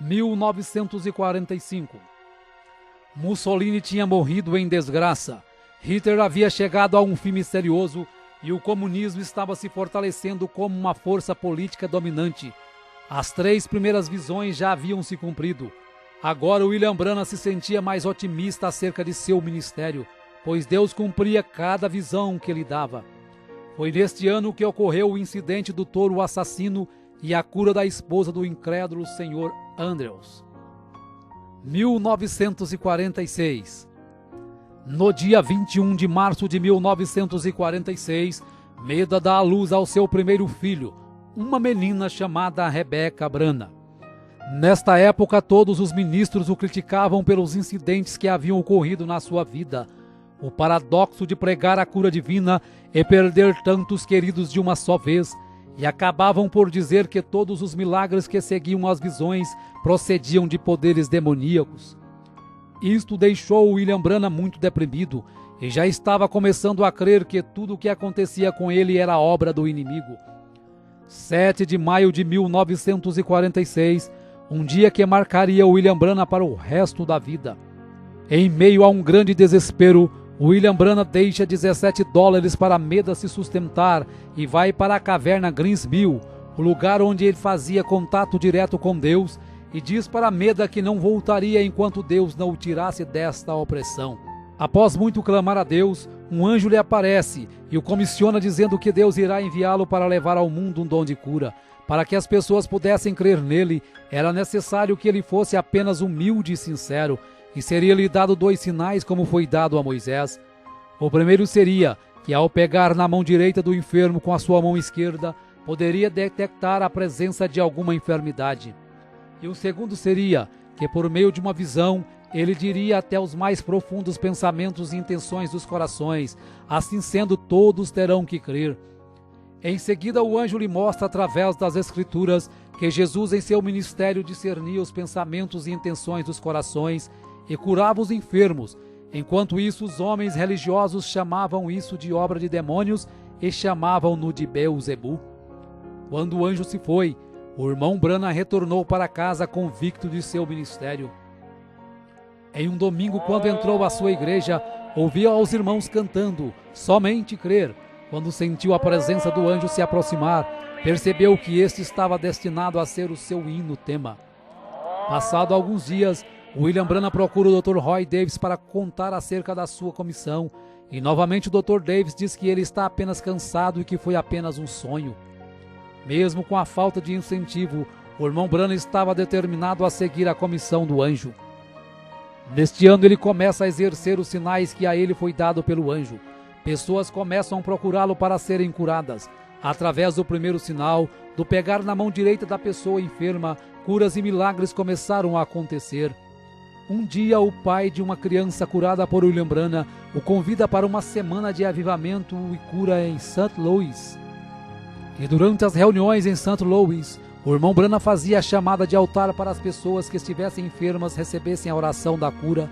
1945. Mussolini tinha morrido em desgraça. Hitler havia chegado a um fim misterioso e o comunismo estava se fortalecendo como uma força política dominante. As 3 primeiras visões já haviam se cumprido. Agora William Branham se sentia mais otimista acerca de seu ministério, pois Deus cumpria cada visão que lhe dava. Foi neste ano que ocorreu o incidente do touro assassino e a cura da esposa do incrédulo Sr. Andrews. 1946. No dia 21 de março de 1946, Meda dá à luz ao seu primeiro filho, uma menina chamada Rebecca Branham. Nesta época, todos os ministros o criticavam pelos incidentes que haviam ocorrido na sua vida. O paradoxo de pregar a cura divina e perder tantos queridos de uma só vez, e acabavam por dizer que todos os milagres que seguiam as visões procediam de poderes demoníacos. Isto deixou William Branham muito deprimido e já estava começando a crer que tudo o que acontecia com ele era obra do inimigo. 7 de maio de 1946, um dia que marcaria William Branham para o resto da vida. Em meio a um grande desespero, William Branham deixa $17 para Meda se sustentar e vai para a caverna Greens Mill, o lugar onde ele fazia contato direto com Deus, e diz para Meda que não voltaria enquanto Deus não o tirasse desta opressão. Após muito clamar a Deus, um anjo lhe aparece e o comissiona dizendo que Deus irá enviá-lo para levar ao mundo um dom de cura. Para que as pessoas pudessem crer nele, era necessário que ele fosse apenas humilde e sincero, e seria-lhe dado 2 sinais como foi dado a Moisés. O primeiro seria que, ao pegar na mão direita do enfermo com a sua mão esquerda, poderia detectar a presença de alguma enfermidade. E o segundo seria que, por meio de uma visão, ele diria até os mais profundos pensamentos e intenções dos corações. Assim sendo, todos terão que crer. Em seguida, o anjo lhe mostra através das Escrituras que Jesus em seu ministério discernia os pensamentos e intenções dos corações e curava os enfermos. Enquanto isso, os homens religiosos chamavam isso de obra de demônios e chamavam-no de Beelzebu. Quando o anjo se foi, o irmão Branham retornou para casa convicto de seu ministério. Em um domingo, quando entrou à sua igreja, ouviu aos irmãos cantando "Somente crer". Quando sentiu a presença do anjo se aproximar, percebeu que este estava destinado a ser o seu hino tema. Passado alguns dias, William Branham procura o Dr. Roy Davis para contar acerca da sua comissão, e novamente o Dr. Davis diz que ele está apenas cansado e que foi apenas um sonho. Mesmo com a falta de incentivo, o irmão Branham estava determinado a seguir a comissão do anjo. Neste ano ele começa a exercer os sinais que a ele foi dado pelo anjo. Pessoas começam a procurá-lo para serem curadas. Através do primeiro sinal, do pegar na mão direita da pessoa enferma, curas e milagres começaram a acontecer. Um dia, o pai de uma criança curada por William Branham o convida para uma semana de avivamento e cura em St. Louis. E durante as reuniões em St. Louis, o irmão Branham fazia a chamada de altar para as pessoas que estivessem enfermas recebessem a oração da cura.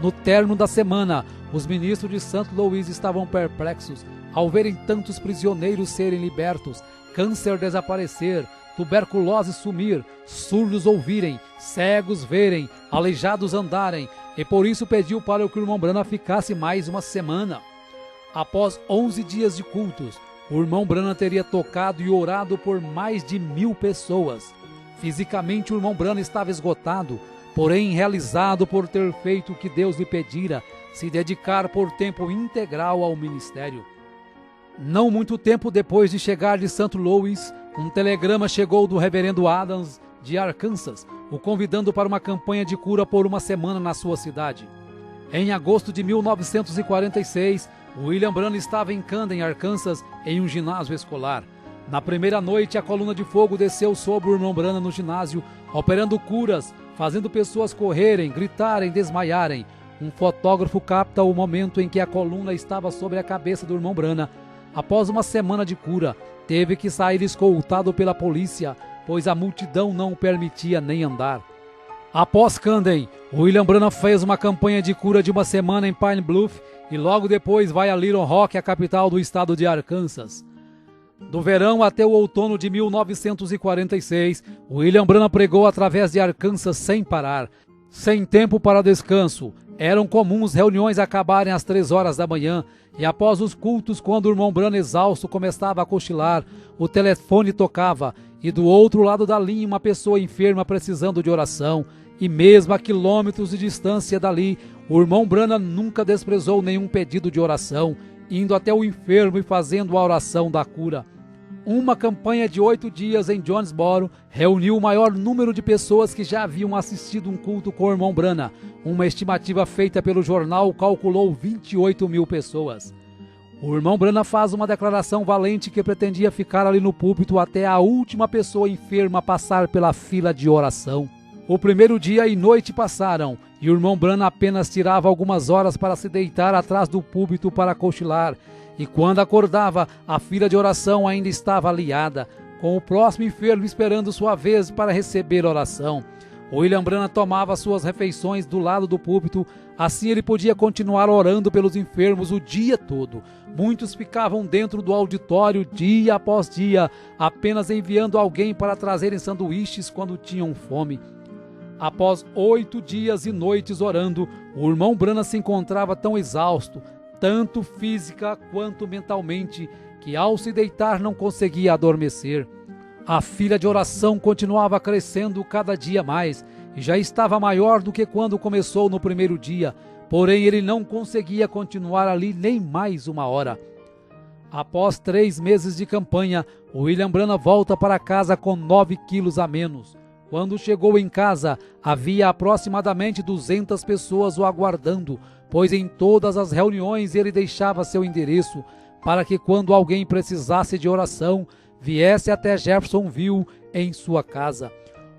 No término da semana, os ministros de St. Louis estavam perplexos ao verem tantos prisioneiros serem libertos, câncer desaparecer, tuberculose sumir, surdos ouvirem, cegos verem, aleijados andarem, e por isso pediu para que o irmão Branham ficasse mais uma semana. Após 11 dias de cultos, o irmão Branham teria tocado e orado por mais de 1000 pessoas. Fisicamente, o irmão Branham estava esgotado, porém realizado por ter feito o que Deus lhe pedira, se dedicar por tempo integral ao ministério. Não muito tempo depois de chegar de St. Louis, um telegrama chegou do reverendo Adams de Arkansas, o convidando para uma campanha de cura por uma semana na sua cidade. Em agosto de 1946, William Branham estava em Camden, Arkansas, em um ginásio escolar. Na primeira noite, a coluna de fogo desceu sobre o irmão Branham no ginásio, operando curas, fazendo pessoas correrem, gritarem, desmaiarem. Um fotógrafo capta o momento em que a coluna estava sobre a cabeça do irmão Branham. Após uma semana de cura, teve que sair escoltado pela polícia, pois a multidão não o permitia nem andar. Após Camden, William Branham fez uma campanha de cura de uma semana em Pine Bluff e logo depois vai a Little Rock, a capital do estado de Arkansas. Do verão até o outono de 1946, William Branham pregou através de Arkansas sem parar, sem tempo para descanso. Eram comuns reuniões acabarem às 3 horas da manhã, e após os cultos, quando o irmão Branham exausto começava a cochilar, o telefone tocava, e do outro lado da linha uma pessoa enferma precisando de oração, e mesmo a quilômetros de distância dali, o irmão Branham nunca desprezou nenhum pedido de oração, indo até o enfermo e fazendo a oração da cura. Uma campanha de 8 dias em Jonesboro reuniu o maior número de pessoas que já haviam assistido um culto com o irmão Branham. Uma estimativa feita pelo jornal calculou 28 mil pessoas. O irmão Branham faz uma declaração valente que pretendia ficar ali no púlpito até a última pessoa enferma passar pela fila de oração. O primeiro dia e noite passaram, e o irmão Branham apenas tirava algumas horas para se deitar atrás do púlpito para cochilar, e quando acordava, a fila de oração ainda estava aliada, com o próximo enfermo esperando sua vez para receber oração. William Branham tomava suas refeições do lado do púlpito, assim ele podia continuar orando pelos enfermos o dia todo. Muitos ficavam dentro do auditório dia após dia, apenas enviando alguém para trazerem sanduíches quando tinham fome. Após 8 dias e noites orando, o irmão Branham se encontrava tão exausto, tanto física quanto mentalmente, que ao se deitar não conseguia adormecer. A fila de oração continuava crescendo cada dia mais, e já estava maior do que quando começou no primeiro dia, porém ele não conseguia continuar ali nem mais uma hora. Após 3 meses de campanha, William Branham volta para casa com 9 quilos a menos. Quando chegou em casa, havia aproximadamente 200 pessoas o aguardando, pois em todas as reuniões ele deixava seu endereço, para que quando alguém precisasse de oração, viesse até Jeffersonville em sua casa.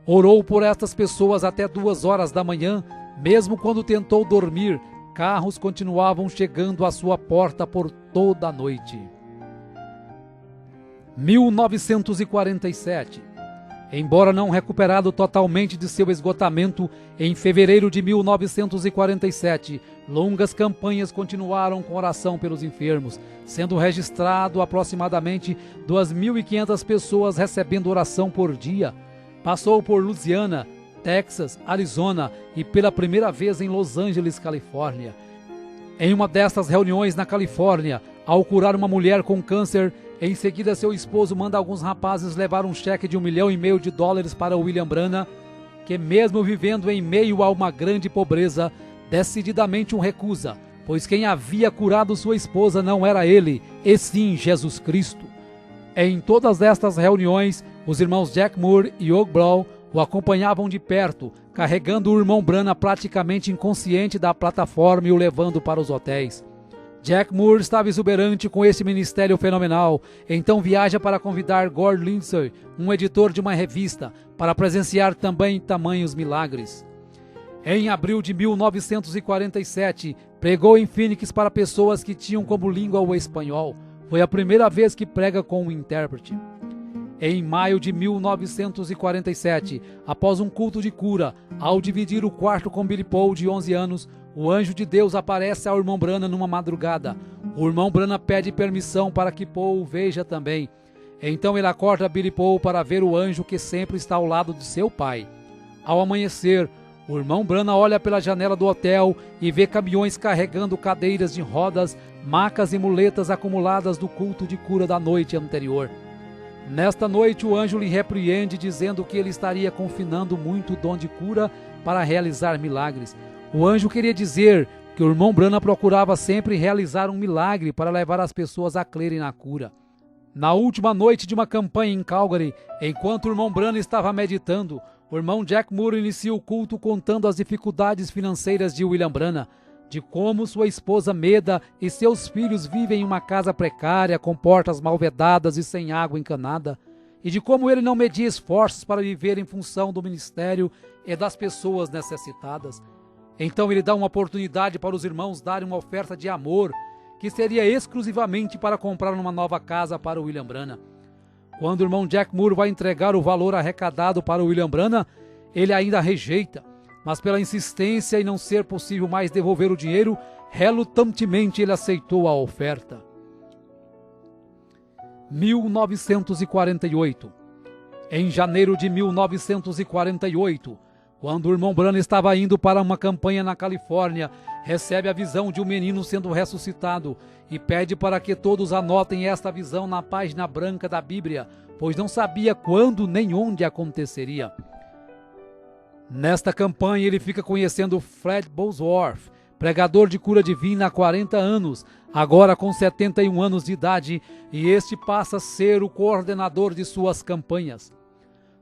Orou por estas pessoas até 2 horas da manhã, mesmo quando tentou dormir, carros continuavam chegando à sua porta por toda a noite. 1947. Embora não recuperado totalmente de seu esgotamento, em fevereiro de 1947, longas campanhas continuaram com oração pelos enfermos, sendo registrado aproximadamente 2.500 pessoas recebendo oração por dia. Passou por Louisiana, Texas, Arizona e pela primeira vez em Los Angeles, Califórnia. Em uma destas reuniões na Califórnia, ao curar uma mulher com câncer, em seguida seu esposo manda alguns rapazes levar um cheque de $1,5 milhão para William Branham, que mesmo vivendo em meio a uma grande pobreza, decididamente o recusa, pois quem havia curado sua esposa não era ele, e sim Jesus Cristo. Em todas estas reuniões, os irmãos Jack Moore e Hugh Brown o acompanhavam de perto, carregando o irmão Branham praticamente inconsciente da plataforma e o levando para os hotéis. Jack Moore estava exuberante com esse ministério fenomenal, então viaja para convidar Gord Lindsay, um editor de uma revista, para presenciar também tamanhos milagres. Em abril de 1947, pregou em Phoenix para pessoas que tinham como língua o espanhol. Foi a primeira vez que prega com um intérprete. Em maio de 1947, após um culto de cura, ao dividir o quarto com Billy Paul, de 11 anos, o anjo de Deus aparece ao irmão Branham numa madrugada. O irmão Branham pede permissão para que Paul o veja também. Então ele acorda Billy Paul para ver o anjo que sempre está ao lado de seu pai. Ao amanhecer, o irmão Branham olha pela janela do hotel e vê caminhões carregando cadeiras de rodas, macas e muletas acumuladas do culto de cura da noite anterior. Nesta noite o anjo lhe repreende, dizendo que ele estaria confinando muito o dom de cura para realizar milagres. O anjo queria dizer que o irmão Branham procurava sempre realizar um milagre para levar as pessoas a crerem na cura. Na última noite de uma campanha em Calgary, enquanto o irmão Branham estava meditando, o irmão Jack Moore inicia o culto contando as dificuldades financeiras de William Branham, de como sua esposa Meda e seus filhos vivem em uma casa precária, com portas mal vedadas e sem água encanada, e de como ele não media esforços para viver em função do ministério e das pessoas necessitadas. Então ele dá uma oportunidade para os irmãos darem uma oferta de amor, que seria exclusivamente para comprar uma nova casa para William Branham. Quando o irmão Jack Moore vai entregar o valor arrecadado para William Branham, ele ainda rejeita, mas pela insistência e não ser possível mais devolver o dinheiro, relutantemente ele aceitou a oferta. 1948. Em janeiro de 1948, quando o irmão Branham estava indo para uma campanha na Califórnia, recebe a visão de um menino sendo ressuscitado e pede para que todos anotem esta visão na página branca da Bíblia, pois não sabia quando nem onde aconteceria. Nesta campanha ele fica conhecendo Fred Bosworth, pregador de cura divina há 40 anos, agora com 71 anos de idade, e este passa a ser o coordenador de suas campanhas.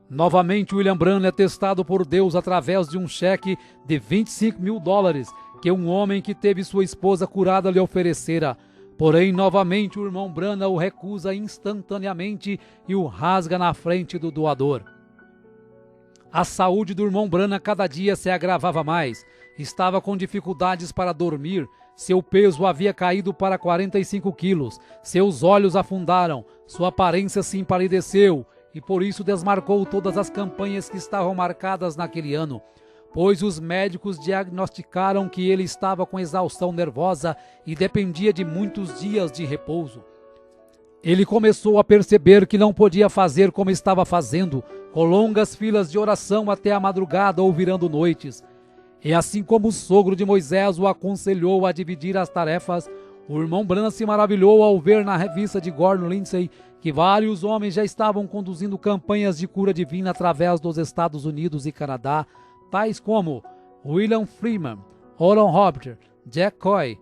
Novamente, William Branham é testado por Deus através de um cheque de $25.000 que um homem que teve sua esposa curada lhe oferecera. Porém, novamente, o irmão Branham o recusa instantaneamente e o rasga na frente do doador. A saúde do irmão Branham cada dia se agravava mais. Estava com dificuldades para dormir, seu peso havia caído para 45 quilos, seus olhos afundaram, sua aparência se empalideceu e por isso desmarcou todas as campanhas que estavam marcadas naquele ano, pois os médicos diagnosticaram que ele estava com exaustão nervosa e dependia de muitos dias de repouso. Ele começou a perceber que não podia fazer como estava fazendo, com longas filas de oração até a madrugada ou virando noites. E assim como o sogro de Moisés o aconselhou a dividir as tarefas, o irmão Branham se maravilhou ao ver na revista de Gordon Lindsay que vários homens já estavam conduzindo campanhas de cura divina através dos Estados Unidos e Canadá, tais como William Freeman, Oral Roberts, Jack Coy,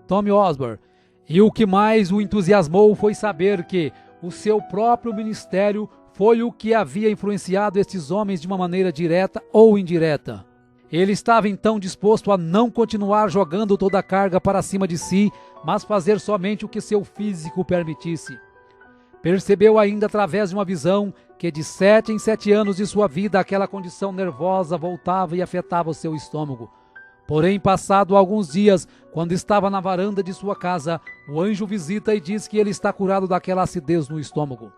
Tommy Osborne. E o que mais o entusiasmou foi saber que o seu próprio ministério foi o que havia influenciado estes homens de uma maneira direta ou indireta. Ele estava então disposto a não continuar jogando toda a carga para cima de si, mas fazer somente o que seu físico permitisse. Percebeu ainda através de uma visão que de 7 em 7 anos de sua vida aquela condição nervosa voltava e afetava o seu estômago. Porém, passado alguns dias, quando estava na varanda de sua casa, o anjo visita e diz que ele está curado daquela acidez no estômago.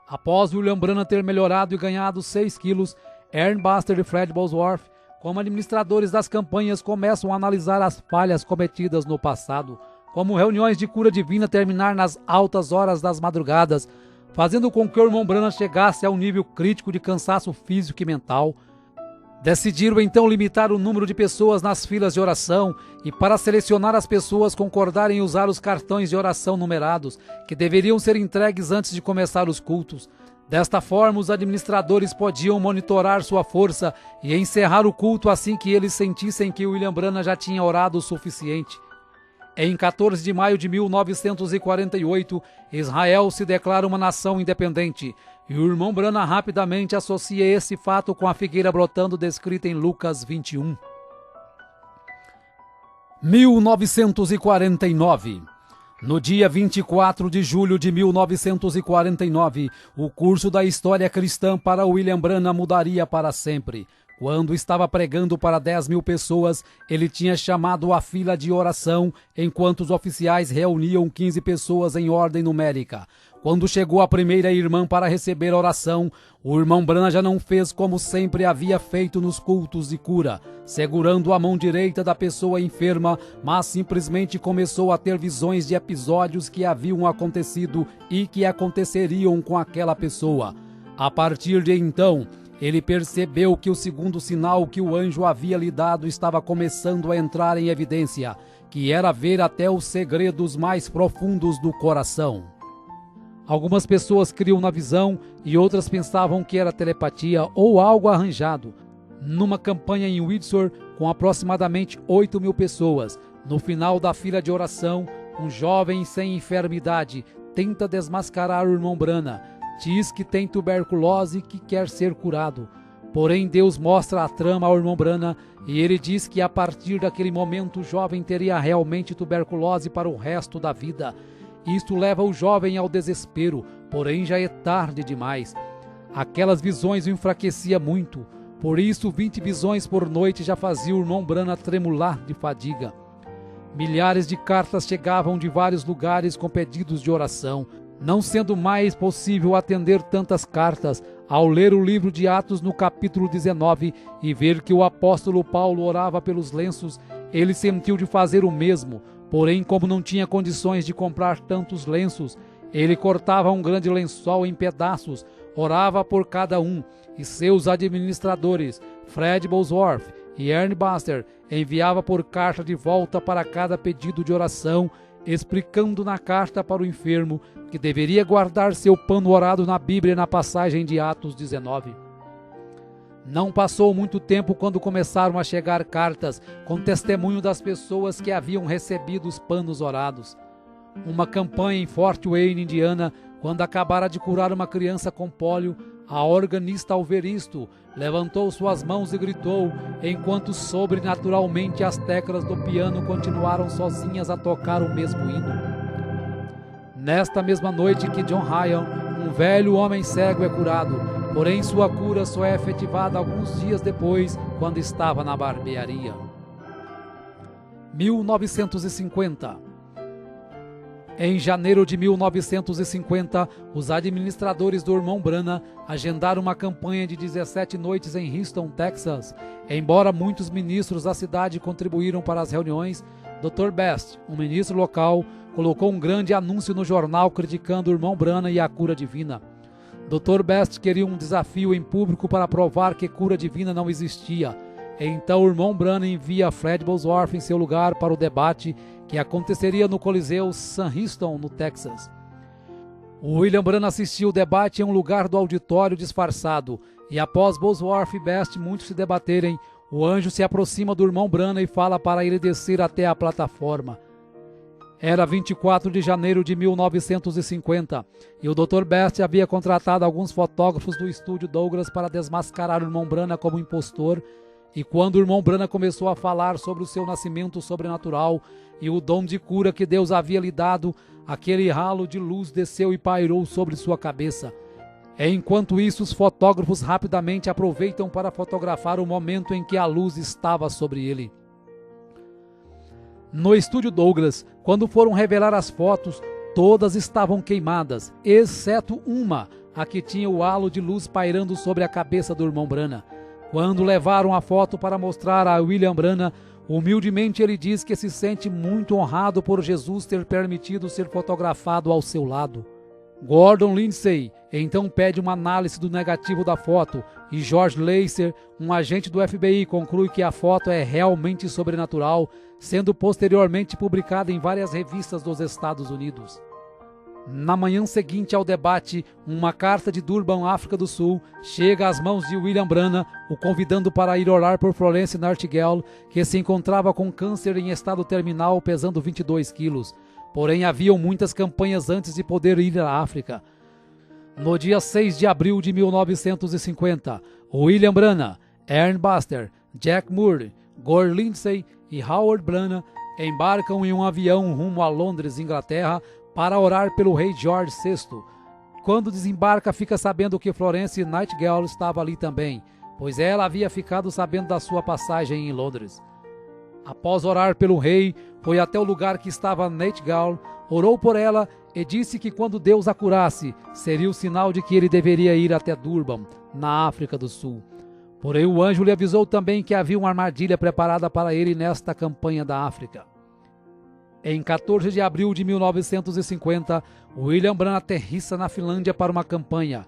Após William Branham ter melhorado e ganhado 6 quilos, Aaron Buster e Fred Bosworth, como administradores das campanhas, começam a analisar as falhas cometidas no passado, como reuniões de cura divina terminar nas altas horas das madrugadas, fazendo com que o irmão Branham chegasse a um nível crítico de cansaço físico e mental. Decidiram então limitar o número de pessoas nas filas de oração e, para selecionar as pessoas, concordarem em usar os cartões de oração numerados, que deveriam ser entregues antes de começar os cultos. Desta forma, os administradores podiam monitorar sua força e encerrar o culto assim que eles sentissem que William Branham já tinha orado o suficiente. Em 14 de maio de 1948, Israel se declara uma nação independente, e o irmão Branham rapidamente associa esse fato com a figueira brotando descrita em Lucas 21. 1949. No dia 24 de julho de 1949, o curso da história cristã para William Branham mudaria para sempre. Quando estava pregando para 10.000 pessoas, ele tinha chamado a fila de oração, enquanto os oficiais reuniam 15 pessoas em ordem numérica. Quando chegou a primeira irmã para receber a oração, o irmão Branham já não fez como sempre havia feito nos cultos de cura, segurando a mão direita da pessoa enferma, mas simplesmente começou a ter visões de episódios que haviam acontecido e que aconteceriam com aquela pessoa. A partir de então, ele percebeu que o segundo sinal que o anjo havia lhe dado estava começando a entrar em evidência, que era ver até os segredos mais profundos do coração. Algumas pessoas criam na visão e outras pensavam que era telepatia ou algo arranjado. Numa campanha em Windsor, com aproximadamente 8.000 pessoas, no final da fila de oração, um jovem sem enfermidade tenta desmascarar o irmão Branham. Diz que tem tuberculose e que quer ser curado. Porém, Deus mostra a trama ao irmão Branham e ele diz que a partir daquele momento o jovem teria realmente tuberculose para o resto da vida. Isto leva o jovem ao desespero, porém já é tarde demais. Aquelas visões o enfraqueciam muito, por isso 20 visões por noite já faziam o irmão Branham tremular de fadiga. Milhares de cartas chegavam de vários lugares com pedidos de oração. Não sendo mais possível atender tantas cartas, ao ler o livro de Atos no capítulo 19 e ver que o apóstolo Paulo orava pelos lenços, ele sentiu de fazer o mesmo. Porém, como não tinha condições de comprar tantos lenços, Ele cortava um grande lençol em pedaços, orava por cada um, e seus administradores, Fred Bosworth e Ernie Buster, enviava por carta de volta para cada pedido de oração, explicando na carta para o enfermo que deveria guardar seu pano orado na Bíblia na passagem de Atos 19. Não passou muito tempo quando começaram a chegar cartas com testemunho das pessoas que haviam recebido os panos orados. Uma campanha em Fort Wayne, Indiana, quando acabara de curar uma criança com pólio, a organista, ao ver isto, levantou suas mãos e gritou, enquanto sobrenaturalmente as teclas do piano continuaram sozinhas a tocar o mesmo hino. Nesta mesma noite que John Ryan, um velho homem cego, é curado, porém sua cura só é efetivada alguns dias depois, quando estava na barbearia. 1950. Em janeiro de 1950, os administradores do irmão Branham agendaram uma campanha de 17 noites em Houston, Texas. Embora muitos ministros da cidade contribuíram para as reuniões, Dr. Best, um ministro local, colocou um grande anúncio no jornal criticando o irmão Branham e a cura divina. Dr. Best queria um desafio em público para provar que cura divina não existia. Então o irmão Branham envia Fred Bosworth em seu lugar para o debate que aconteceria no Coliseu Sam Houston, no Texas. O William Branham assistiu o debate em um lugar do auditório disfarçado, e após Bosworth e Best muitos se debaterem, o anjo se aproxima do irmão Branham e fala para ele descer até a plataforma. Era 24 de janeiro de 1950, e o Dr. Best havia contratado alguns fotógrafos do estúdio Douglas para desmascarar o irmão Branham como impostor. E quando o irmão Branham começou a falar sobre o seu nascimento sobrenatural e o dom de cura que Deus havia lhe dado, aquele ralo de luz desceu e pairou sobre sua cabeça. Enquanto isso, os fotógrafos rapidamente aproveitam para fotografar o momento em que a luz estava sobre ele. No estúdio Douglas, quando foram revelar as fotos, todas estavam queimadas, exceto uma, a que tinha o halo de luz pairando sobre a cabeça do irmão Branham. Quando levaram a foto para mostrar a William Branham, humildemente ele diz que se sente muito honrado por Jesus ter permitido ser fotografado ao seu lado. Gordon Lindsay então pede uma análise do negativo da foto e George Lacer, um agente do FBI, conclui que a foto é realmente sobrenatural, sendo posteriormente publicada em várias revistas dos Estados Unidos. Na manhã seguinte ao debate, uma carta de Durban, África do Sul, chega às mãos de William Branham, o convidando para ir orar por Florence Nightingale, que se encontrava com câncer em estado terminal, pesando 22 quilos. Porém, haviam muitas campanhas antes de poder ir à África. No dia 6 de abril de 1950, William Branham, Ernie Buster, Jack Moore, Gordon Lindsay e Howard Branham embarcam em um avião rumo a Londres, Inglaterra, para orar pelo rei George VI. Quando desembarca, fica sabendo que Florence Nightingale estava ali também, pois ela havia ficado sabendo da sua passagem em Londres. Após orar pelo rei, foi até o lugar que estava Nightingale, orou por ela e disse que quando Deus a curasse, seria o sinal de que ele deveria ir até Durban, na África do Sul. Porém, o anjo lhe avisou também que havia uma armadilha preparada para ele nesta campanha da África. Em 14 de abril de 1950, William Branham aterrissa na Finlândia para uma campanha.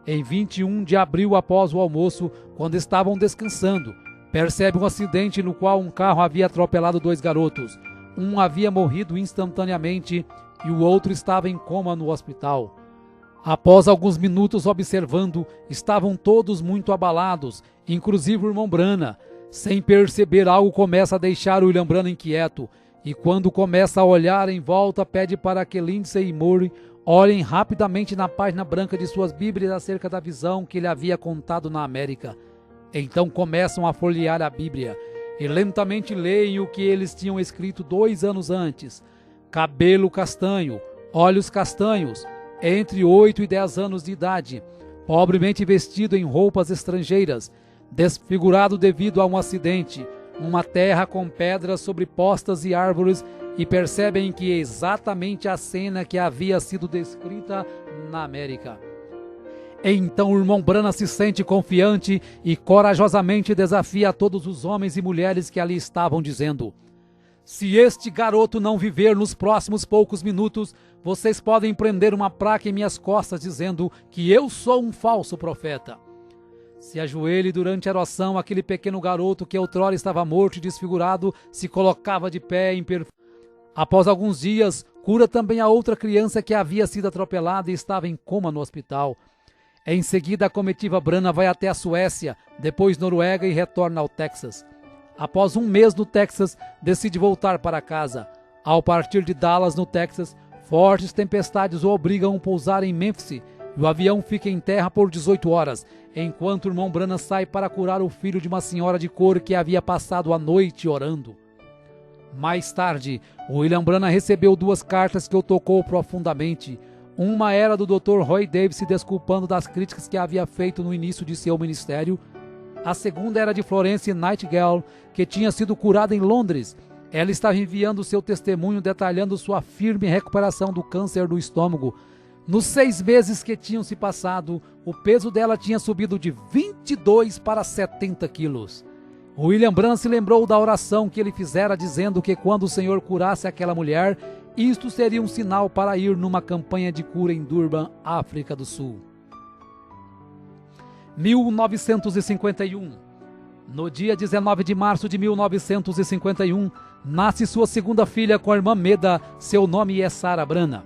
Em 21 de abril, após o almoço, quando estavam descansando, percebe um acidente no qual um carro havia atropelado 2 garotos. Um havia morrido instantaneamente e o outro estava em coma no hospital. Após alguns minutos observando, estavam todos muito abalados, inclusive o irmão Branham. Sem perceber, algo começa a deixar o William Branham inquieto. E quando começa a olhar em volta, pede para que Lindsay e Moore olhem rapidamente na página branca de suas Bíblias acerca da visão que ele havia contado na América. Então começam a folhear a Bíblia e lentamente leem o que eles tinham escrito 2 anos antes. Cabelo castanho, olhos castanhos, entre 8 e 10 anos de idade, pobremente vestido em roupas estrangeiras, desfigurado devido a um acidente, uma terra com pedras sobrepostas e árvores, e percebem que é exatamente a cena que havia sido descrita na América. Então o irmão Branham se sente confiante e corajosamente desafia a todos os homens e mulheres que ali estavam, dizendo: Se este garoto não viver nos próximos poucos minutos, vocês podem prender uma placa em minhas costas dizendo que eu sou um falso profeta. Se ajoelhe durante a oração, aquele pequeno garoto que outrora estava morto e desfigurado se colocava de pé em perfeito. Após alguns dias, cura também a outra criança que havia sido atropelada e estava em coma no hospital. Em seguida, a comitiva Brana vai até a Suécia, depois Noruega e retorna ao Texas. Após um mês no Texas, decide voltar para casa. Ao partir de Dallas, no Texas, fortes tempestades o obrigam a pousar em Memphis e o avião fica em terra por 18 horas, enquanto o irmão Branham sai para curar o filho de uma senhora de cor que havia passado a noite orando. Mais tarde, William Branham recebeu 2 cartas que o tocou profundamente. Uma era do Dr. Roy Davis se desculpando das críticas que havia feito no início de seu ministério. A segunda era de Florence Nightingale, que tinha sido curada em Londres. Ela estava enviando seu testemunho detalhando sua firme recuperação do câncer do estômago. Nos 6 meses que tinham se passado, o peso dela tinha subido de 22 para 70 quilos. William Branham se lembrou da oração que ele fizera dizendo que quando o Senhor curasse aquela mulher, isto seria um sinal para ir numa campanha de cura em Durban, África do Sul. 1951. No dia 19 de março de 1951, nasce sua segunda filha com a irmã Meda, seu nome é Sarah Branham.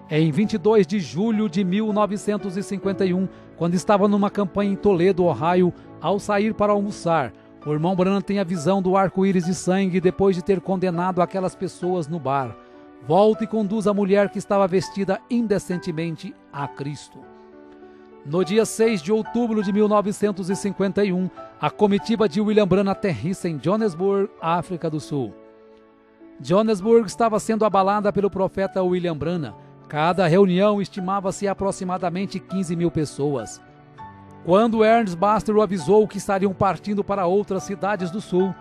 Em 22 de julho de 1951, quando estava numa campanha em Toledo, Ohio, ao sair para almoçar, o irmão Branham tem a visão do arco-íris de sangue depois de ter condenado aquelas pessoas no bar. Volta e conduz a mulher que estava vestida indecentemente a Cristo. No dia 6 de outubro de 1951, a comitiva de William Branham aterrissa em Johannesburg, África do Sul. Johannesburg estava sendo abalada pelo profeta William Branham. Cada reunião estimava-se aproximadamente 15 mil pessoas. Quando Ernest Baxter o avisou que estariam partindo para outras cidades do sul,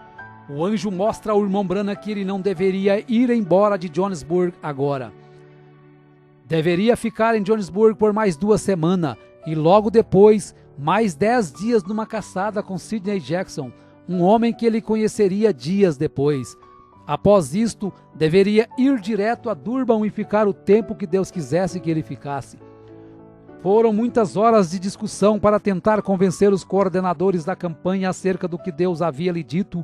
o anjo mostra ao irmão Branham que ele não deveria ir embora de Johannesburg agora. Deveria ficar em Johannesburg por mais 2 semanas e logo depois, mais 10 dias numa caçada com Sidney Jackson, um homem que ele conheceria dias depois. Após isto, deveria ir direto a Durban e ficar o tempo que Deus quisesse que ele ficasse. Foram muitas horas de discussão para tentar convencer os coordenadores da campanha acerca do que Deus havia lhe dito,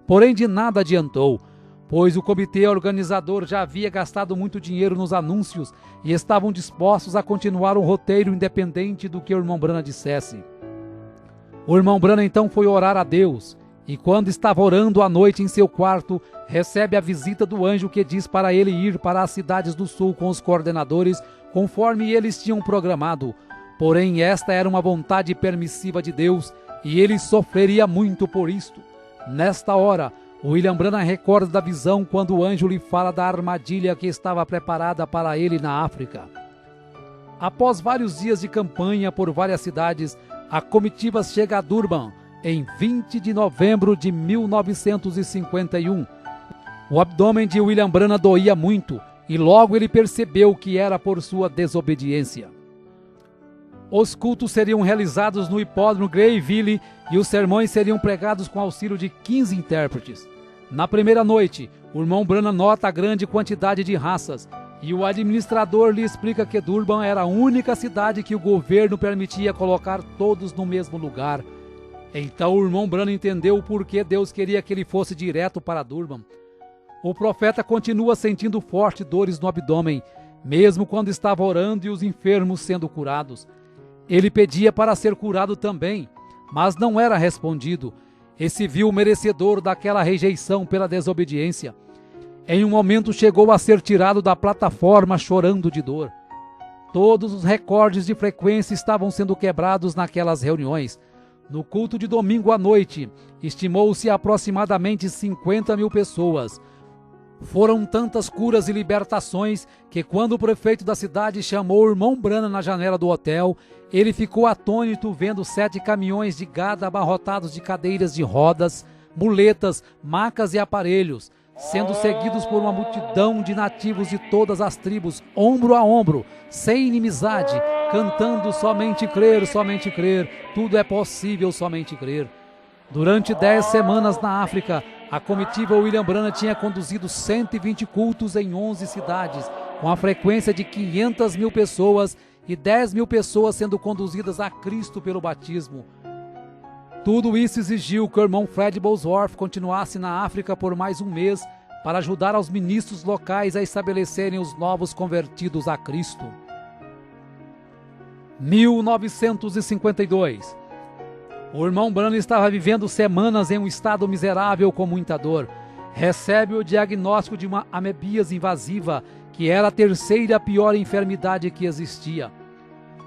porém de nada adiantou, pois o comitê organizador já havia gastado muito dinheiro nos anúncios e estavam dispostos a continuar um roteiro independente do que o irmão Branham dissesse. O irmão Branham então foi orar a Deus, e quando estava orando à noite em seu quarto, recebe a visita do anjo que diz para ele ir para as cidades do sul com os coordenadores, conforme eles tinham programado. Porém, esta era uma vontade permissiva de Deus, e ele sofreria muito por isto. Nesta hora, William Branham recorda da visão quando o anjo lhe fala da armadilha que estava preparada para ele na África. Após vários dias de campanha por várias cidades, a comitiva chega a Durban, em 20 de novembro de 1951. O abdômen de William Branham doía muito, e logo ele percebeu que era por sua desobediência. Os cultos seriam realizados no hipódromo Greyville e os sermões seriam pregados com auxílio de 15 intérpretes. Na primeira noite, o irmão Branham nota a grande quantidade de raças e o administrador lhe explica que Durban era a única cidade que o governo permitia colocar todos no mesmo lugar. Então o irmão Branham entendeu o porquê Deus queria que ele fosse direto para Durban. O profeta continua sentindo fortes dores no abdômen, mesmo quando estava orando e os enfermos sendo curados. Ele pedia para ser curado também, mas não era respondido, e se viu merecedor daquela rejeição pela desobediência. Em um momento chegou a ser tirado da plataforma chorando de dor. Todos os recordes de frequência estavam sendo quebrados naquelas reuniões. No culto de domingo à noite, estimou-se aproximadamente 50 mil pessoas. Foram tantas curas e libertações que quando o prefeito da cidade chamou o irmão Branham na janela do hotel, ele ficou atônito vendo 7 caminhões de gado abarrotados de cadeiras de rodas, muletas, macas e aparelhos, sendo seguidos por uma multidão de nativos de todas as tribos, ombro a ombro, sem inimizade, cantando somente crer, tudo é possível somente crer. Durante 10 semanas na África, a comitiva William Branham tinha conduzido 120 cultos em 11 cidades, com a frequência de 500 mil pessoas e 10 mil pessoas sendo conduzidas a Cristo pelo batismo. Tudo isso exigiu que o irmão Fred Bosworth continuasse na África por mais um mês para ajudar aos ministros locais a estabelecerem os novos convertidos a Cristo. 1952. O irmão Branham estava vivendo semanas em um estado miserável com muita dor. Recebe o diagnóstico de uma amebíase invasiva, que era a terceira pior enfermidade que existia.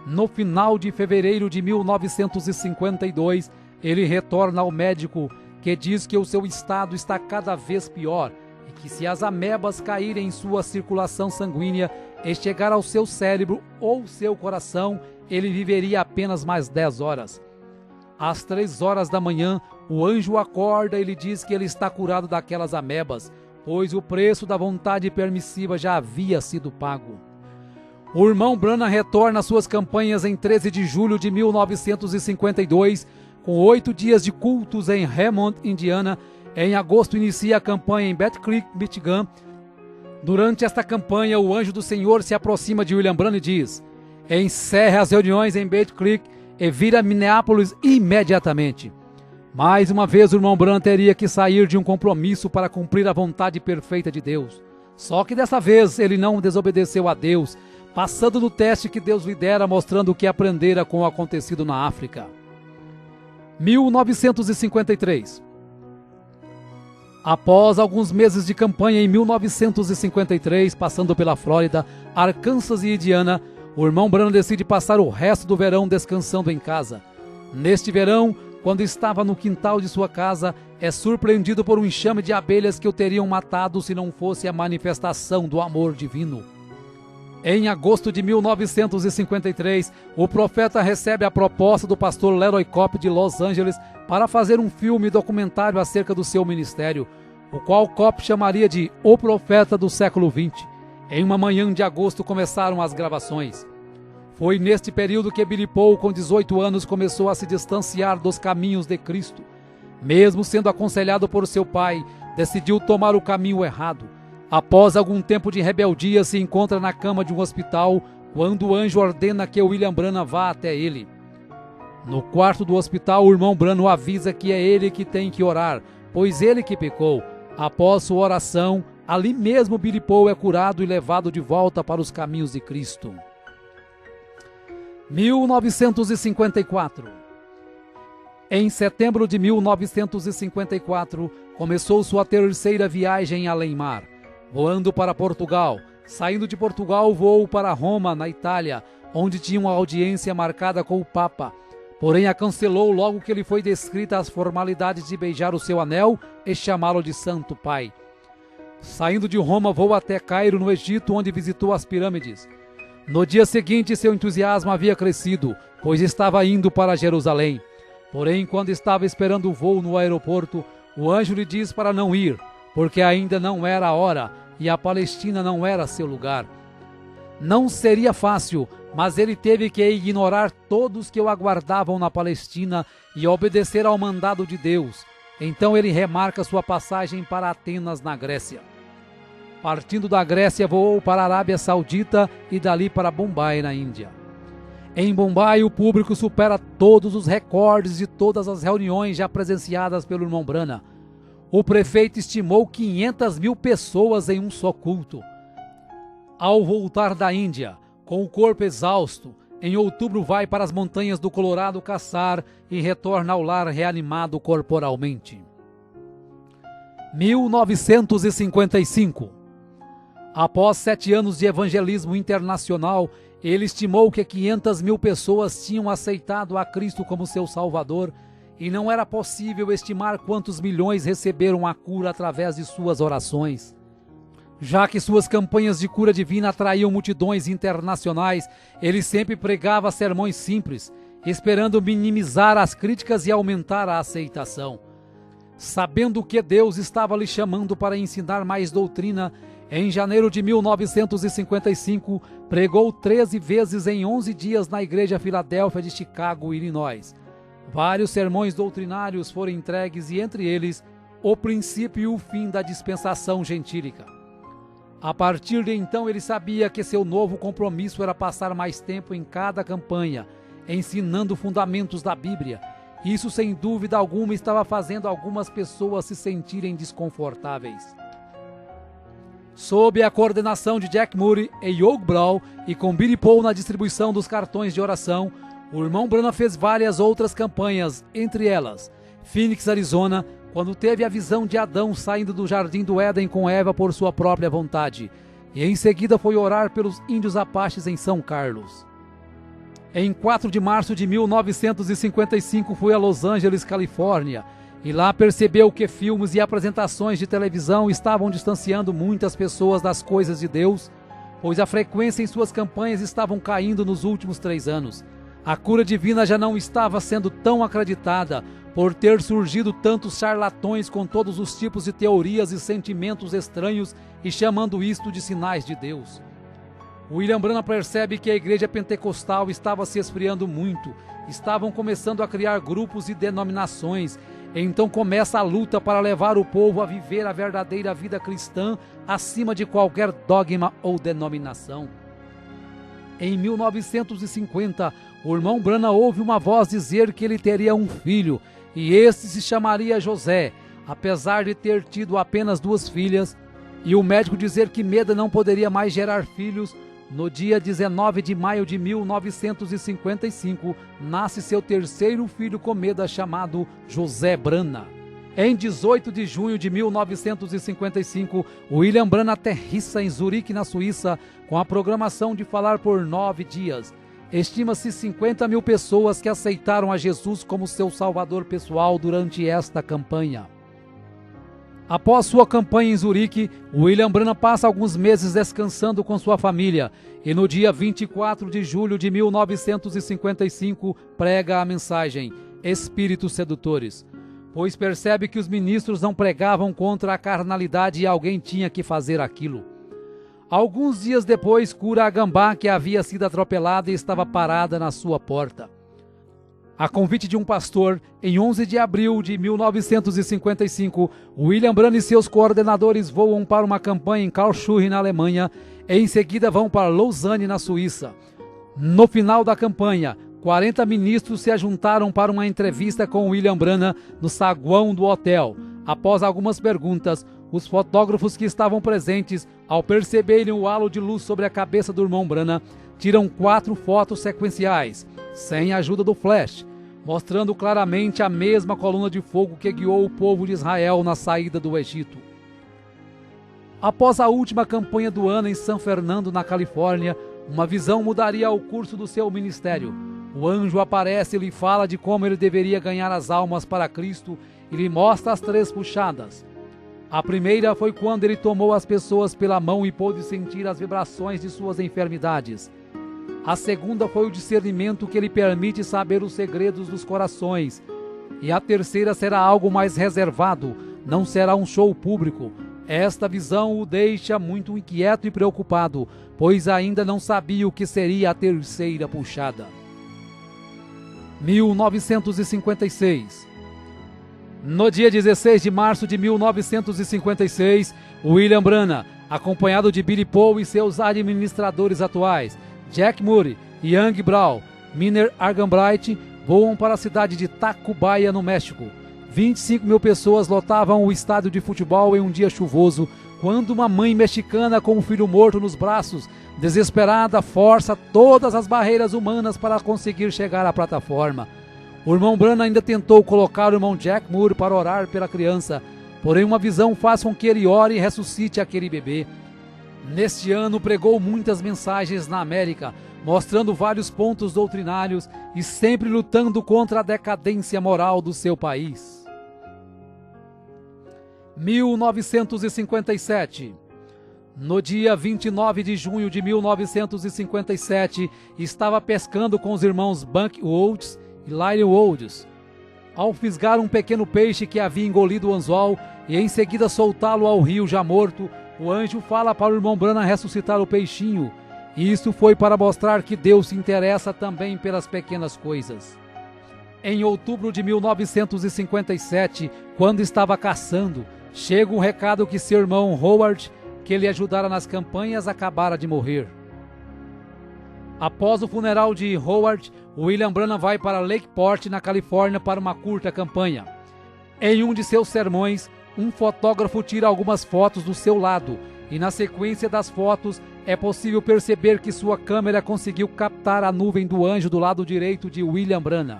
No final de fevereiro de 1952, ele retorna ao médico, que diz que o seu estado está cada vez pior e que se as amebas caírem em sua circulação sanguínea e chegar ao seu cérebro ou seu coração, ele viveria apenas mais 10 horas. Às 3 horas da manhã, o anjo acorda e lhe diz que ele está curado daquelas amebas, pois o preço da vontade permissiva já havia sido pago. O irmão Branham retorna às suas campanhas em 13 de julho de 1952, com 8 dias de cultos em Hammond, Indiana. Em agosto inicia a campanha em Battle Creek, Michigan. Durante esta campanha, o anjo do Senhor se aproxima de William Branham e diz: encerre as reuniões em Battle Creek e vira a Minneapolis imediatamente. Mais uma vez o irmão Branham teria que sair de um compromisso para cumprir a vontade perfeita de Deus. Só que dessa vez ele não desobedeceu a Deus, passando no teste que Deus lhe dera, mostrando o que aprendera com o acontecido na África. 1953. Após alguns meses de campanha em 1953, passando pela Flórida, Arkansas e Indiana, o irmão Branham decide passar o resto do verão descansando em casa. Neste verão, quando estava no quintal de sua casa, é surpreendido por um enxame de abelhas que o teriam matado se não fosse a manifestação do amor divino. Em agosto de 1953, o profeta recebe a proposta do pastor Leroy Cope de Los Angeles para fazer um filme documentário acerca do seu ministério, o qual Cope chamaria de O Profeta do Século XX. Em uma manhã de agosto começaram as gravações. Foi neste período que Billy Paul, com 18 anos, começou a se distanciar dos caminhos de Cristo. Mesmo sendo aconselhado por seu pai, decidiu tomar o caminho errado. Após algum tempo de rebeldia, se encontra na cama de um hospital, quando o anjo ordena que William Branham vá até ele. No quarto do hospital, o irmão Branham avisa que é ele que tem que orar, pois ele que pecou. Após sua oração, ali mesmo Billy Paul é curado e levado de volta para os caminhos de Cristo. 1954. Em setembro de 1954, começou sua terceira viagem além-mar, voando para Portugal. Saindo de Portugal, voou para Roma, na Itália, onde tinha uma audiência marcada com o Papa. Porém, a cancelou logo que lhe foi descrita as formalidades de beijar o seu anel e chamá-lo de Santo Pai. Saindo de Roma, voou até Cairo, no Egito, onde visitou as pirâmides. No dia seguinte, seu entusiasmo havia crescido, pois estava indo para Jerusalém. Porém, quando estava esperando o voo no aeroporto, o anjo lhe diz para não ir, porque ainda não era a hora e a Palestina não era seu lugar. Não seria fácil, mas ele teve que ignorar todos que o aguardavam na Palestina e obedecer ao mandado de Deus. Então ele remarca sua passagem para Atenas, na Grécia. Partindo da Grécia, voou para a Arábia Saudita e dali para Bombai, na Índia. Em Bombai, o público supera todos os recordes de todas as reuniões já presenciadas pelo irmão Branham. O prefeito estimou 500 mil pessoas em um só culto. Ao voltar da Índia, com o corpo exausto, em outubro vai para as montanhas do Colorado caçar e retorna ao lar reanimado corporalmente. 1955. Após 7 anos de evangelismo internacional, ele estimou que 500 mil pessoas tinham aceitado a Cristo como seu Salvador, e não era possível estimar quantos milhões receberam a cura através de suas orações. Já que suas campanhas de cura divina atraíam multidões internacionais, ele sempre pregava sermões simples, esperando minimizar as críticas e aumentar a aceitação. Sabendo que Deus estava lhe chamando para ensinar mais doutrina, em janeiro de 1955, pregou 13 vezes em 11 dias na Igreja Filadélfia de Chicago, Illinois. Vários sermões doutrinários foram entregues e, entre eles, o princípio e o fim da dispensação gentílica. A partir de então ele sabia que seu novo compromisso era passar mais tempo em cada campanha, ensinando fundamentos da Bíblia. Isso sem dúvida alguma estava fazendo algumas pessoas se sentirem desconfortáveis. Sob a coordenação de Jack Moody e Hugh Brown e com Billy Paul na distribuição dos cartões de oração, o irmão Branham fez várias outras campanhas, entre elas Phoenix, Arizona, quando teve a visão de Adão saindo do jardim do Éden com Eva por sua própria vontade, e em seguida foi orar pelos índios apaches em São Carlos. Em 4 de março de 1955 foi a Los Angeles, Califórnia, e lá percebeu que filmes e apresentações de televisão estavam distanciando muitas pessoas das coisas de Deus, pois a frequência em suas campanhas estavam caindo nos últimos 3 anos. A cura divina já não estava sendo tão acreditada, por ter surgido tantos charlatões com todos os tipos de teorias e sentimentos estranhos e chamando isto de sinais de Deus. William Branham percebe que a igreja pentecostal estava se esfriando muito, estavam começando a criar grupos e denominações, então começa a luta para levar o povo a viver a verdadeira vida cristã acima de qualquer dogma ou denominação. Em 1950, o irmão Branham ouve uma voz dizer que ele teria um filho, e este se chamaria José, apesar de ter tido apenas 2 filhas, e o médico dizer que Meda não poderia mais gerar filhos. No dia 19 de maio de 1955, nasce seu 3º filho com Meda, chamado José Branham. Em 18 de junho de 1955, William Branham aterrissa em Zurique, na Suíça, com a programação de falar por 9 dias. Estima-se 50.000 pessoas que aceitaram a Jesus como seu salvador pessoal durante esta campanha. Após sua campanha em Zurique, William Branham passa alguns meses descansando com sua família e no dia 24 de julho de 1955 prega a mensagem Espíritos Sedutores, pois percebe que os ministros não pregavam contra a carnalidade e alguém tinha que fazer aquilo. Alguns dias depois, cura a gambá que havia sido atropelada e estava parada na sua porta. A convite de um pastor, em 11 de abril de 1955, William Branham e seus coordenadores voam para uma campanha em Karlsruhe, na Alemanha, e em seguida vão para Lausanne, na Suíça. No final da campanha, 40 ministros se ajuntaram para uma entrevista com William Branham no saguão do hotel. Após algumas perguntas, os fotógrafos que estavam presentes, ao perceberem o halo de luz sobre a cabeça do irmão Branham, tiram 4 fotos sequenciais, sem a ajuda do flash, mostrando claramente a mesma coluna de fogo que guiou o povo de Israel na saída do Egito. Após a última campanha do ano em San Fernando, na Califórnia, uma visão mudaria o curso do seu ministério. O anjo aparece e lhe fala de como ele deveria ganhar as almas para Cristo e lhe mostra as 3 puxadas. A primeira foi quando ele tomou as pessoas pela mão e pôde sentir as vibrações de suas enfermidades. A segunda foi o discernimento que lhe permite saber os segredos dos corações. E a terceira será algo mais reservado, não será um show público. Esta visão o deixa muito inquieto e preocupado, pois ainda não sabia o que seria a terceira puxada. 1956. No dia 16 de março de 1956, William Branham, acompanhado de Billy Paul e seus administradores atuais, Jack Moody, Young Brown, Miner Arganbright, voam para a cidade de Tacubaya, no México. 25.000 pessoas lotavam o estádio de futebol em um dia chuvoso, quando uma mãe mexicana com um filho morto nos braços, desesperada, força todas as barreiras humanas para conseguir chegar à plataforma. O irmão Branham ainda tentou colocar o irmão Jack Moore para orar pela criança, porém uma visão faz com que ele ore e ressuscite aquele bebê. Neste ano pregou muitas mensagens na América, mostrando vários pontos doutrinários e sempre lutando contra a decadência moral do seu país. 1957. No dia 29 de junho de 1957, estava pescando com os irmãos Buck Woods e Lyle Woods. Ao fisgar um pequeno peixe que havia engolido o anzol e em seguida soltá-lo ao rio já morto, o anjo fala para o irmão Branham ressuscitar o peixinho. Isso foi para mostrar que Deus se interessa também pelas pequenas coisas. Em outubro de 1957, Quando estava caçando, chega um recado que seu irmão Howard, que lhe ajudara nas campanhas, acabara de morrer. Após o funeral de Howard, William Branham vai para Lakeport, na Califórnia, para uma curta campanha. Em um de seus sermões, um fotógrafo tira algumas fotos do seu lado, e na sequência das fotos é possível perceber que sua câmera conseguiu captar a nuvem do anjo do lado direito de William Branham.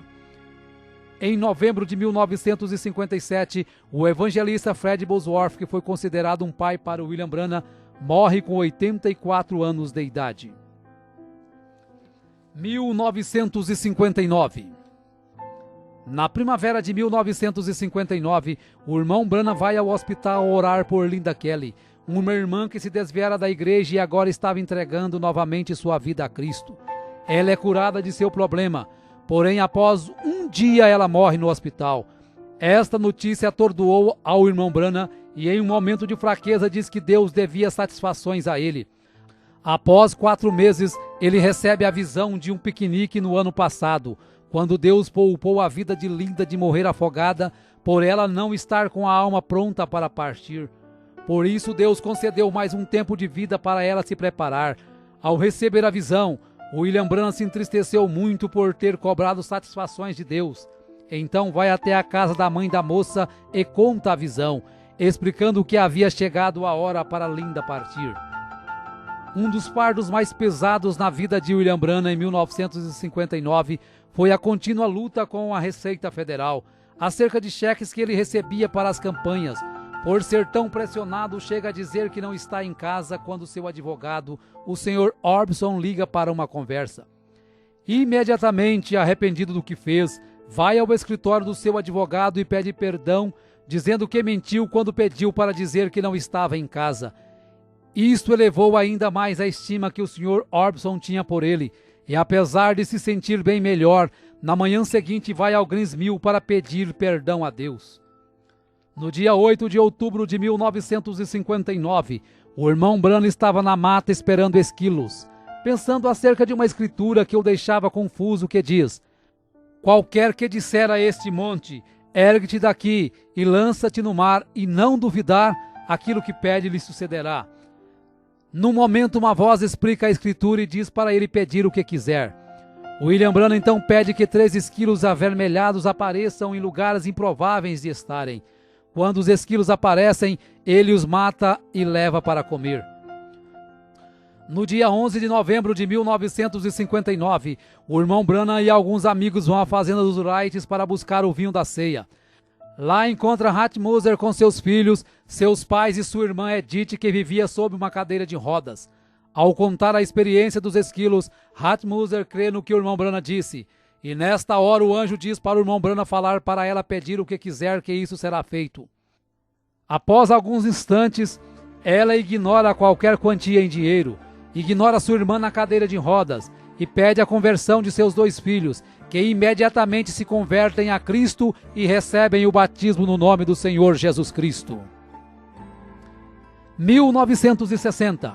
Em novembro de 1957, o evangelista Fred Bosworth, que foi considerado um pai para William Branham, morre com 84 anos de idade. 1959. Na primavera de 1959, o irmão Branham vai ao hospital orar por Linda Kelly, uma irmã que se desviara da igreja e agora estava entregando novamente sua vida a Cristo. Ela é curada de seu problema, porém após um dia ela morre no hospital. Esta notícia atordoou ao irmão Branham e em um momento de fraqueza diz que Deus devia satisfações a ele. Após 4 meses, ele recebe a visão de um piquenique no ano passado, quando Deus poupou a vida de Linda de morrer afogada, por ela não estar com a alma pronta para partir. Por isso Deus concedeu mais um tempo de vida para ela se preparar. Ao receber a visão, William Branham se entristeceu muito por ter cobrado satisfações de Deus. Então vai até a casa da mãe da moça e conta a visão, explicando que havia chegado a hora para Linda partir. Um dos fardos mais pesados na vida de William Branham em 1959 foi a contínua luta com a Receita Federal, acerca de cheques que ele recebia para as campanhas. Por ser tão pressionado, chega a dizer que não está em casa quando seu advogado, o Sr. Orbison, liga para uma conversa. Imediatamente, arrependido do que fez, vai ao escritório do seu advogado e pede perdão, dizendo que mentiu quando pediu para dizer que não estava em casa. Isto elevou ainda mais a estima que o Sr. Orbison tinha por ele, e apesar de se sentir bem melhor, na manhã seguinte vai ao Greens Mill para pedir perdão a Deus. No dia 8 de outubro de 1959, o irmão Branham estava na mata esperando esquilos, pensando acerca de uma escritura que o deixava confuso, que diz: qualquer que disser a este monte, ergue-te daqui e lança-te no mar, e não duvidar, aquilo que pede lhe sucederá. No momento, uma voz explica a escritura e diz para ele pedir o que quiser. William Branham então pede que 3 esquilos avermelhados apareçam em lugares improváveis de estarem. Quando os esquilos aparecem, ele os mata e leva para comer. No dia 11 de novembro de 1959, o irmão Branham e alguns amigos vão à fazenda dos Wrights para buscar o vinho da ceia. Lá encontra Hat Moser com seus filhos, seus pais e sua irmã Edith, que vivia sob uma cadeira de rodas. Ao contar a experiência dos esquilos, Hat Moser crê no que o irmão Branham disse, e nesta hora o anjo diz para o irmão Branham falar para ela pedir o que quiser, que isso será feito. Após alguns instantes, ela ignora qualquer quantia em dinheiro, ignora sua irmã na cadeira de rodas e pede a conversão de seus 2 filhos, que imediatamente se convertem a Cristo e recebem o batismo no nome do Senhor Jesus Cristo. 1960.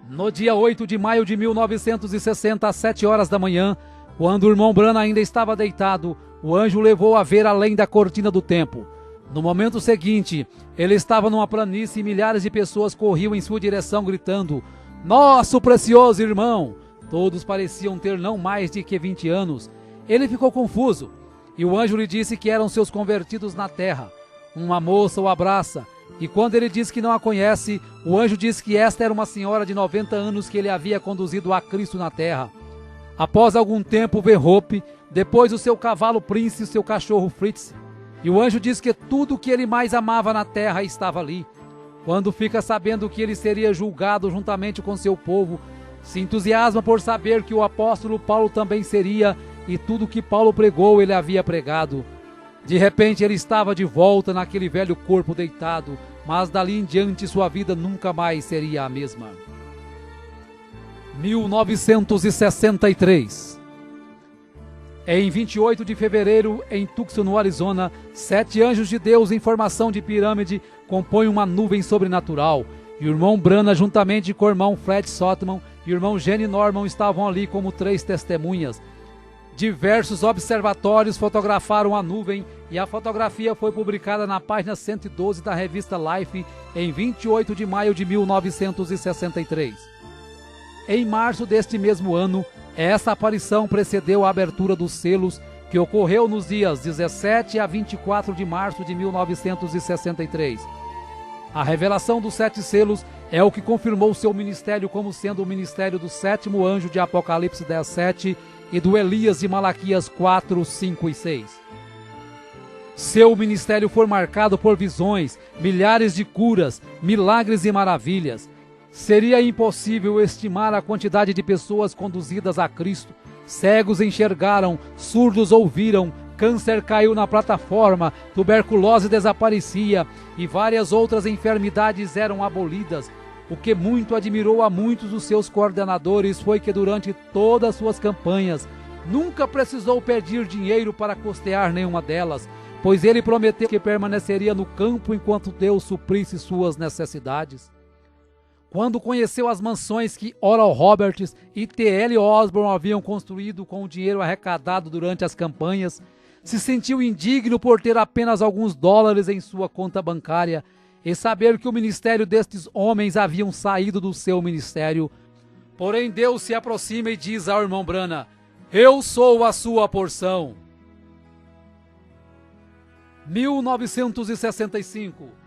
No dia 8 de maio de 1960, às 7 horas da manhã, quando o irmão Branham ainda estava deitado, o anjo o levou a ver além da cortina do templo. No momento seguinte, ele estava numa planície e milhares de pessoas corriam em sua direção gritando: "Nosso precioso irmão!" Todos pareciam ter não mais de que 20 anos. Ele ficou confuso, e o anjo lhe disse que eram seus convertidos na terra. Uma moça o abraça, e quando ele diz que não a conhece, o anjo diz que esta era uma senhora de 90 anos que ele havia conduzido a Cristo na terra. Após algum tempo vê Hope, depois o seu cavalo Prince e o seu cachorro Fritz, e o anjo diz que tudo o que ele mais amava na terra estava ali. Quando fica sabendo que ele seria julgado juntamente com seu povo, se entusiasma por saber que o apóstolo Paulo também seria, e tudo que Paulo pregou ele havia pregado. De repente ele estava de volta naquele velho corpo deitado, mas dali em diante sua vida nunca mais seria a mesma. 1963. Em 28 de fevereiro, em Tucson, no Arizona, 7 anjos de Deus em formação de pirâmide compõem uma nuvem sobrenatural, e o irmão Branham, juntamente com o irmão Fred Sotman e o irmão Gene Norman, estavam ali como 3 testemunhas. Diversos observatórios fotografaram a nuvem e a fotografia foi publicada na página 112 da revista Life em 28 de maio de 1963. Em março deste mesmo ano, essa aparição precedeu a abertura dos selos, que ocorreu nos dias 17 a 24 de março de 1963. A revelação dos 7 selos é o que confirmou seu ministério como sendo o ministério do 7º anjo de Apocalipse 10:7 e do Elias de Malaquias 4, 5 e 6. Seu ministério foi marcado por visões, milhares de curas, milagres e maravilhas. Seria impossível estimar a quantidade de pessoas conduzidas a Cristo. Cegos enxergaram, surdos ouviram, câncer caiu na plataforma, tuberculose desaparecia e várias outras enfermidades eram abolidas. O que muito admirou a muitos dos seus coordenadores foi que durante todas suas campanhas nunca precisou pedir dinheiro para custear nenhuma delas, pois ele prometeu que permaneceria no campo enquanto Deus suprisse suas necessidades. Quando conheceu as mansões que Oral Roberts e T.L. Osborne haviam construído com o dinheiro arrecadado durante as campanhas, se sentiu indigno por ter apenas alguns dólares em sua conta bancária e saber que o ministério destes homens haviam saído do seu ministério. Porém Deus se aproxima e diz ao irmão Branham: eu sou a sua porção. 1965.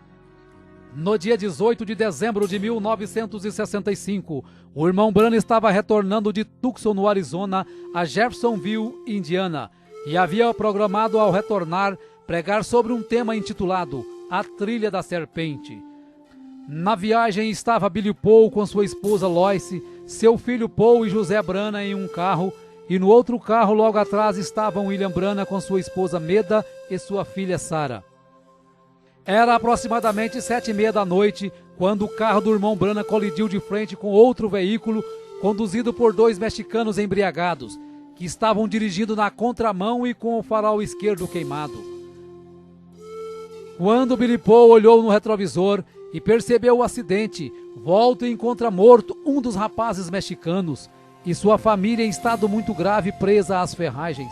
No dia 18 de dezembro de 1965, o irmão Branham estava retornando de Tucson, no Arizona, a Jeffersonville, Indiana, e havia programado ao retornar pregar sobre um tema intitulado A Trilha da Serpente. Na viagem estava Billy Paul com sua esposa Lois, seu filho Paul e José Branham em um carro, e no outro carro logo atrás estavam William Branham com sua esposa Meda e sua filha Sarah. Era aproximadamente 7:30 da noite quando o carro do irmão Branham colidiu de frente com outro veículo conduzido por 2 mexicanos embriagados, que estavam dirigindo na contramão e com o farol esquerdo queimado. Quando Billy Paul olhou no retrovisor e percebeu o acidente, volta e encontra morto um dos rapazes mexicanos e sua família em estado muito grave presa às ferragens.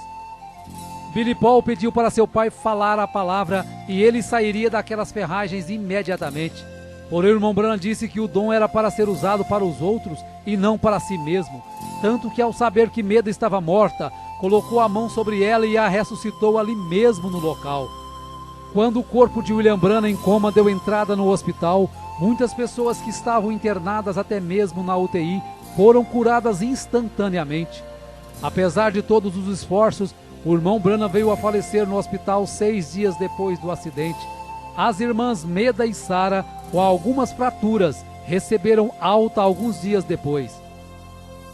Billy Paul pediu para seu pai falar a palavra e ele sairia daquelas ferragens imediatamente. Porém, o irmão Branham disse que o dom era para ser usado para os outros e não para si mesmo. Tanto que, ao saber que Meda estava morta, colocou a mão sobre ela e a ressuscitou ali mesmo no local. Quando o corpo de William Branham em coma deu entrada no hospital, muitas pessoas que estavam internadas até mesmo na UTI foram curadas instantaneamente. Apesar de todos os esforços, o irmão Branham veio a falecer no hospital 6 dias depois do acidente. As irmãs Meda e Sarah, com algumas fraturas, receberam alta alguns dias depois.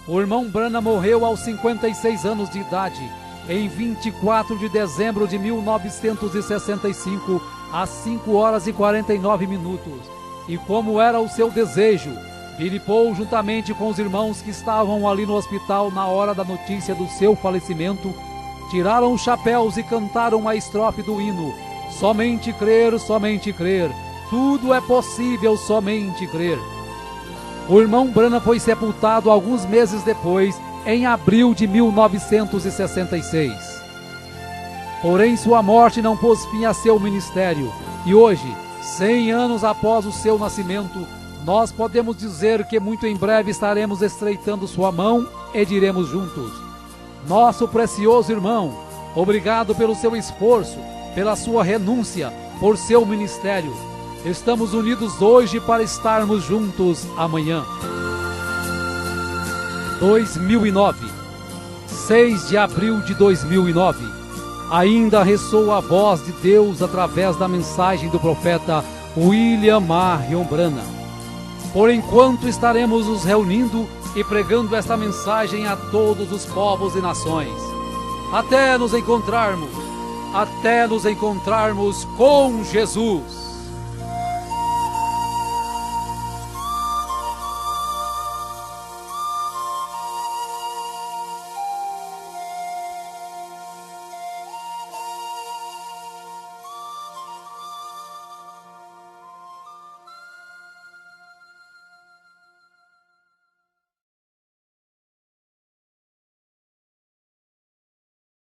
O irmão Branham morreu aos 56 anos de idade, em 24 de dezembro de 1965, às 5 horas e 49 minutos. E como era o seu desejo, Billy Paul, juntamente com os irmãos que estavam ali no hospital na hora da notícia do seu falecimento, tiraram os chapéus e cantaram a estrofe do hino: somente crer, tudo é possível, somente crer. O irmão Branham foi sepultado alguns meses depois, em abril de 1966. Porém, sua morte não pôs fim a seu ministério, e hoje, 100 anos após o seu nascimento, nós podemos dizer que muito em breve estaremos estreitando sua mão e diremos juntos: nosso precioso irmão, obrigado pelo seu esforço, pela sua renúncia, por seu ministério. Estamos unidos hoje para estarmos juntos amanhã. 2009, 6 de abril de 2009. Ainda ressoa a voz de Deus através da mensagem do profeta William Marion Branham. Por enquanto estaremos nos reunindo e pregando esta mensagem a todos os povos e nações. Até nos encontrarmos com Jesus.